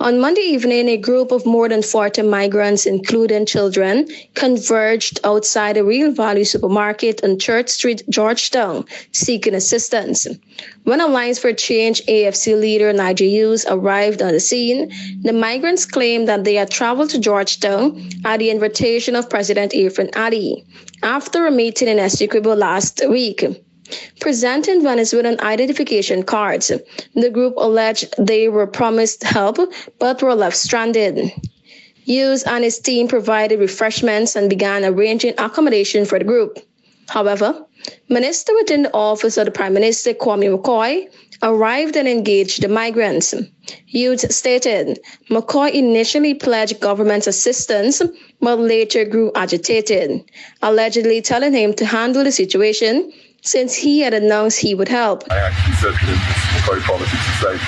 On Monday evening, a group of more than 40 migrants, including children, converged outside a Real Value supermarket on Church Street, Georgetown, seeking assistance. When Alliance for Change AFC leader Nigel Hughes arrived on the scene, the migrants claimed that they had traveled to Georgetown at the invitation of President Irfan Ali after a meeting in Essequibo last week. Presenting Venezuelan identification cards, the group alleged they were promised help but were left stranded. Hughes and his team provided refreshments and began arranging accommodation for the group. However, Minister within the office of the Prime Minister, Kwame McCoy, arrived and engaged the migrants. Hughes stated McCoy initially pledged government assistance, but later grew agitated, allegedly telling him to handle the situation since he had announced he would help. I actually said to him, McCoy politics aside,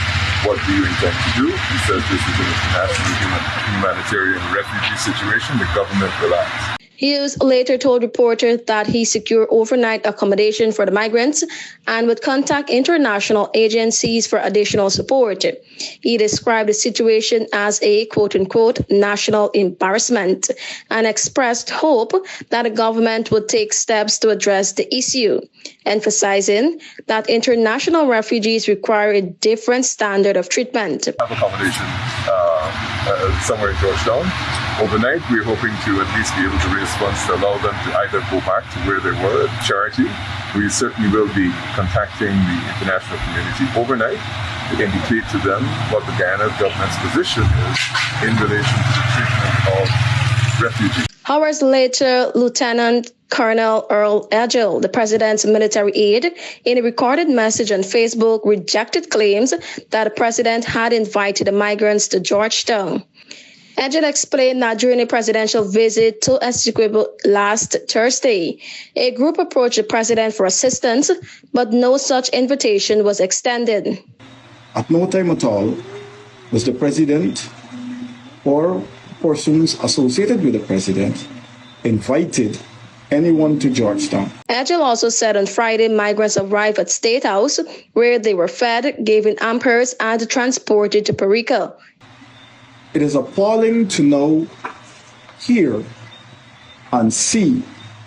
what do you intend to do? He says this is an international humanitarian refugee situation. The government will act. Hughes later told reporters that he secured overnight accommodation for the migrants and would contact international agencies for additional support. He described the situation as a quote-unquote national embarrassment and expressed hope that the government would take steps to address the issue, emphasizing that international refugees require a different standard of treatment. Have accommodation somewhere in Georgetown. Overnight, we're hoping to at least be able to raise funds to allow them to either go back to where they were at charity. We certainly will be contacting the international community overnight to indicate to them what the Guyana government's position is in relation to the treatment of refugees. Hours later, Lieutenant Colonel Earl Edgell, the president's military aide, in a recorded message on Facebook, rejected claims that the president had invited the migrants to Georgetown. Edgell explained that during a presidential visit to Essequibo last Thursday, a group approached the president for assistance, but no such invitation was extended. At no time at all was the president or persons associated with the president invited anyone to Georgetown. Edgell also said on Friday migrants arrived at State House, where they were fed, given Pampers, and transported to Perica. It is appalling to now hear and see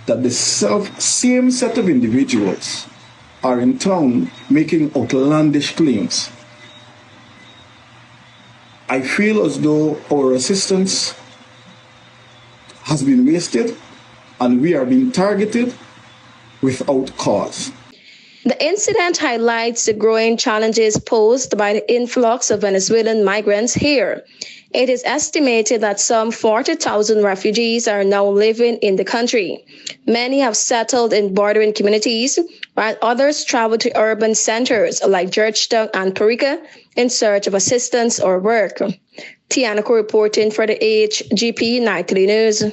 that the same set of individuals are in town making outlandish claims. I feel as though our assistance has been wasted and we are being targeted without cause. The incident highlights the growing challenges posed by the influx of Venezuelan migrants here. It is estimated that some 40,000 refugees are now living in the country. Many have settled in bordering communities, while others travel to urban centers like Georgetown and Perica in search of assistance or work. Tiana Cole reporting for the HGP Nightly News.